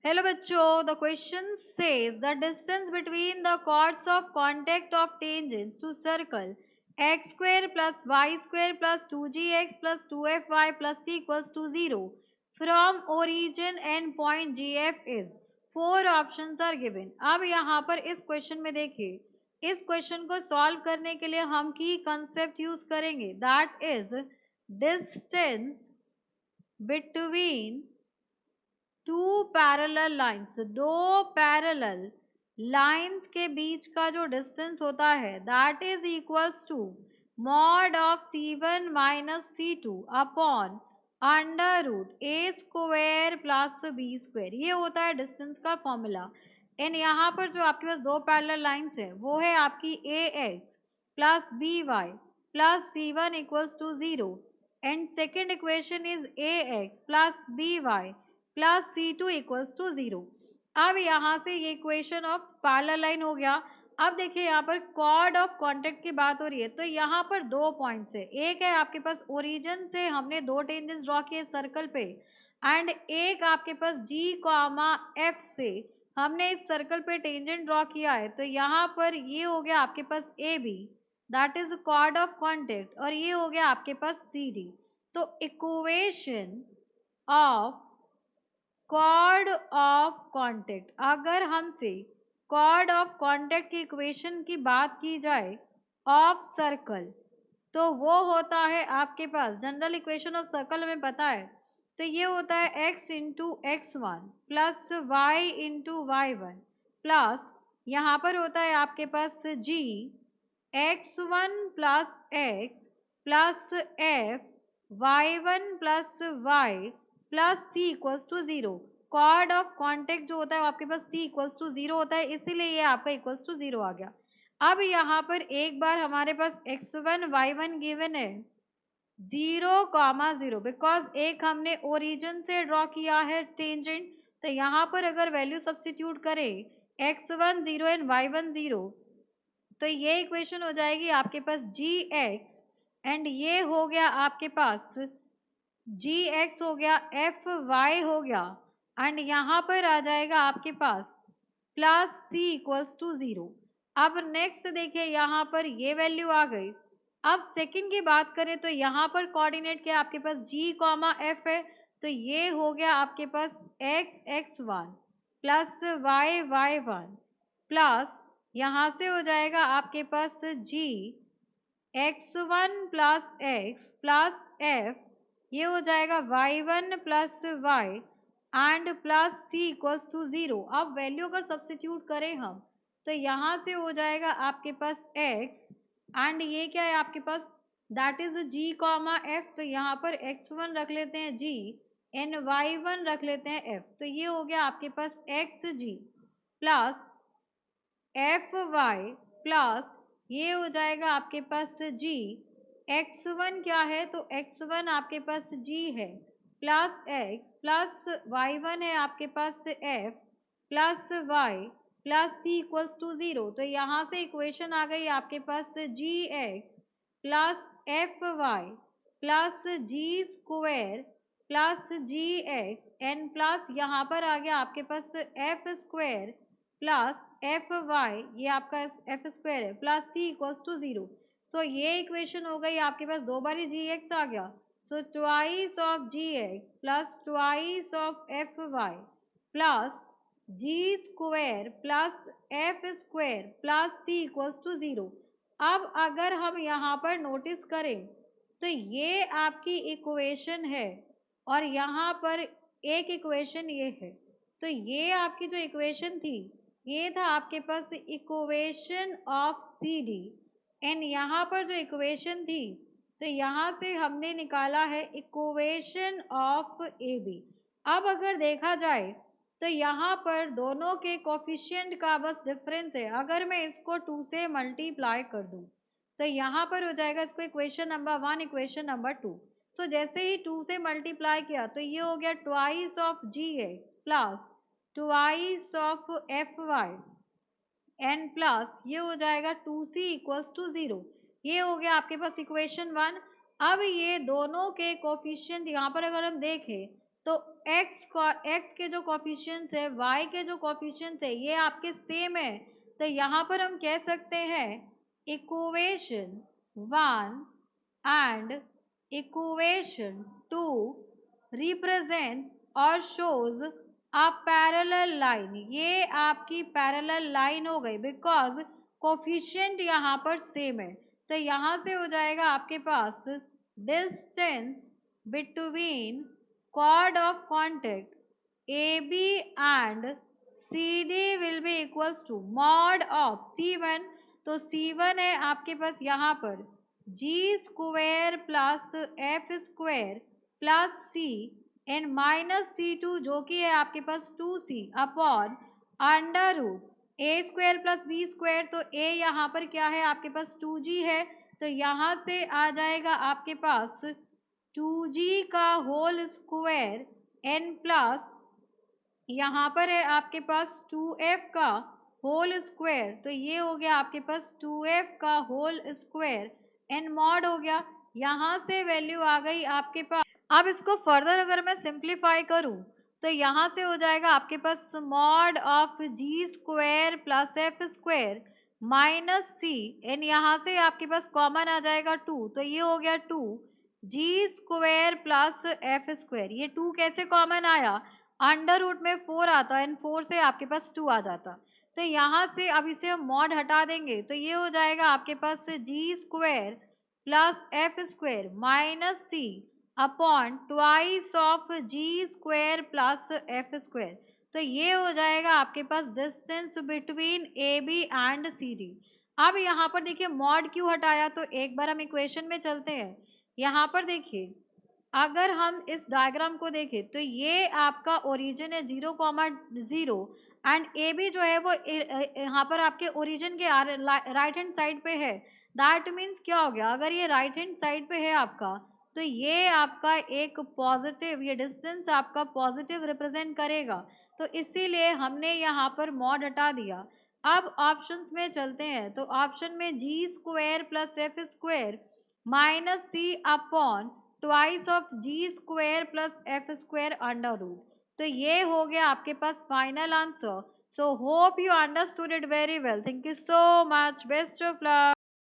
Hello बच्चों, the question says the distance between the chords of contact of tangents to circle x square plus y square plus 2gx plus 2fy plus c equals to 0 from origin and point gf is 4 options are given. अब यहाँ पर इस question में देखिए, इस question को solve करने के लिए हम की कंसेप्ट यूज करेंगे, that is distance between two parallel lines, दो पैरेलल लाइन्स के बीच का जो डिस्टेंस होता है that is equals to mod of c1 minus c2 upon under root a square plus b square. ये होता है डिस्टेंस का फॉर्मूला। एंड यहाँ पर जो आपके पास दो पैरेलल लाइन्स है वो है आपकी A X plus B Y plus c1 equals to 0 and second equation is A X plus B Y plus c2 equals to 0। अब यहाँ से ये इक्वेशन ऑफ पैरेलल लाइन हो गया। अब देखिए यहाँ पर कॉर्ड ऑफ कॉन्टेक्ट की बात हो रही है, तो यहाँ पर दो पॉइंट्स है। एक है आपके पास ओरिजिन से हमने दो टेंजेंट्स ड्रॉ किए सर्कल पे, एंड एक आपके पास g कॉमा f से हमने इस सर्कल पे टेंजेंट ड्रॉ किया है। तो यहाँ पर ये हो गया आपके पास A B, that is chord of contact, और ये हो गया आपके पास सी डी। तो equation of chord of contact, अगर हमसे कॉर्ड ऑफ कॉन्टेक्ट की इक्वेशन की बात की जाए ऑफ सर्कल, तो वो होता है आपके पास जनरल इक्वेशन ऑफ सर्कल हमें पता है, तो ये होता है x into x one plus y into y one plus यहाँ पर होता है आपके पास g x1 plus x plus f y one plus y plus c equals to 0। Chord of contact जो होता है वो आपके पास t इक्वल्स टू 0 होता है, इसीलिए ये आपका इक्वल्स टू 0 आ गया। अब यहाँ पर एक बार हमारे पास x1 y1 गिवन है 0 कॉमा 0, बिकॉज एक हमने ओरिजिन से ड्रॉ किया है टेंजेंट, तो यहाँ पर अगर वैल्यू सब्स्टिट्यूट करें x1 0 एंड y1 0, तो ये इक्वेशन हो जाएगी आपके पास gx, एंड ये हो गया आपके पास gx हो गया, fy हो गया, एंड यहाँ पर आ जाएगा आपके पास प्लस c इक्वल्स टू 0। अब नेक्स्ट देखिए यहाँ पर ये वैल्यू आ गई। अब सेकंड की बात करें तो यहाँ पर कोऑर्डिनेट क्या आपके पास g कॉमा f है, तो ये हो गया आपके पास x1 प्लस y1 प्लस यहाँ से हो जाएगा आपके पास g x1 plus x plus f, ये हो जाएगा y1 plus y and plus c equals to 0। अब वैल्यू अगर सब्स्टिट्यूट करें हम, तो यहाँ से हो जाएगा आपके पास x, एंड ये क्या है आपके पास that is g comma f, तो यहाँ पर x1 रख लेते हैं g एंड y1 रख लेते हैं f, तो ये हो गया आपके पास xg प्लस fy प्लस ये हो जाएगा आपके पास g x1 क्या है, तो x1 आपके पास g है प्लस x प्लस y1 है आपके पास f plus y plus c equals to 0। तो यहाँ से इक्वेशन आ गई आपके पास gx plus fy plus g square plus gx and plus यहाँ पर आ गया आपके पास f स्क्वायर प्लस fy, ये आपका f स्क्वायर है plus c equals to 0। So ये इक्वेशन हो गई आपके पास, दो बारी gx आ गया, so twice of gx plus twice of fy plus g square plus f square plus c equals to 0। अब अगर हम यहाँ पर नोटिस करें तो ये आपकी इक्वेशन है, और यहाँ पर एक इक्वेशन ये है, तो ये आपकी जो इक्वेशन थी ये था आपके पास equation of C D, and यहाँ पर जो इक्वेशन थी तो यहाँ से हमने निकाला है इक्वेशन ऑफ ए बी। अब अगर देखा जाए तो यहाँ पर दोनों के कोफिशिएंट का बस डिफरेंस है। अगर मैं इसको 2 से मल्टीप्लाई कर दूँ तो यहाँ पर हो जाएगा इसको इक्वेशन नंबर 1 इक्वेशन नंबर 2। सो जैसे ही 2 से मल्टीप्लाई किया तो ये हो गया twice of G X plus twice of F Y N plus ये हो जाएगा 2c इक्वल्स टू 0। ये हो गया आपके पास इक्वेशन 1। अब ये दोनों के कोफिशिएंट यहाँ पर अगर हम देखें तो x के जो कोफिशिएंट्स है, y के जो कोफिशिएंट्स है, ये आपके सेम है। तो यहाँ पर हम कह सकते हैं इक्वेशन 1 एंड इक्वेशन 2 रिप्रेजेंट्स और शोज अ पैरेलल लाइन। ये आपकी पैरेलल लाइन हो गई बिकॉज कोफिशिएंट यहाँ पर सेम है। तो यहाँ से हो जाएगा आपके पास distance between chord of contact AB and CD will be equals to mod of C1। तो C1 है आपके पास यहाँ पर G square plus F square plus C and minus C2 जो कि है आपके पास 2C upon under root A square plus B square. तो A यहाँ पर क्या है आपके पास 2G है। तो यहाँ से आ जाएगा आपके पास 2G का होल स्क्वायर n प्लस यहाँ पर है आपके पास 2F का होल स्क्वायर। तो ये हो गया आपके पास 2F का होल स्क्वायर n मॉड हो गया। यहाँ से वैल्यू आ गई आपके पास। अब इसको फर्दर अगर मैं सिंप्लीफाई करूँ तो यहाँ से हो जाएगा आपके पास mod of G square plus F square minus C and यहाँ से आपके पास कॉमन आ जाएगा 2। तो ये हो गया 2 जी स्क्वायर प्लस एफ स्क्वायर। ये 2 कैसे कॉमन आया, अंडर रूट में 4 आता एंड 4 से आपके पास 2 आ जाता। तो यहाँ से अब इसे हम मॉड हटा देंगे तो ये हो जाएगा आपके पास G square plus F square minus C upon twice of G square plus F square. तो ये हो जाएगा आपके पास distance between A B and C D. अब यहाँ पर देखिए मॉड क्यों हटाया, तो एक बार हम इक्वेशन में चलते हैं। यहाँ पर देखिए अगर हम इस डायग्राम को देखें तो ये आपका ओरिजिन है 0,0 एंड ए बी जो है वो यहाँ पर आपके ओरिजिन के राइट हैंड साइड पे है। दैट मीन्स क्या हो गया, अगर ये राइट हैंड साइड पे है आपका तो ये आपका एक पॉजिटिव, ये डिस्टेंस आपका पॉजिटिव रिप्रेजेंट करेगा। तो इसीलिए हमने यहाँ पर मॉड हटा दिया। अब ऑप्शंस में चलते हैं तो ऑप्शन में G square plus F square minus C upon twice of G square plus F square under root. तो ये हो गया आपके पास final answer. So hope you understood it very well. Thank you so much, best of luck.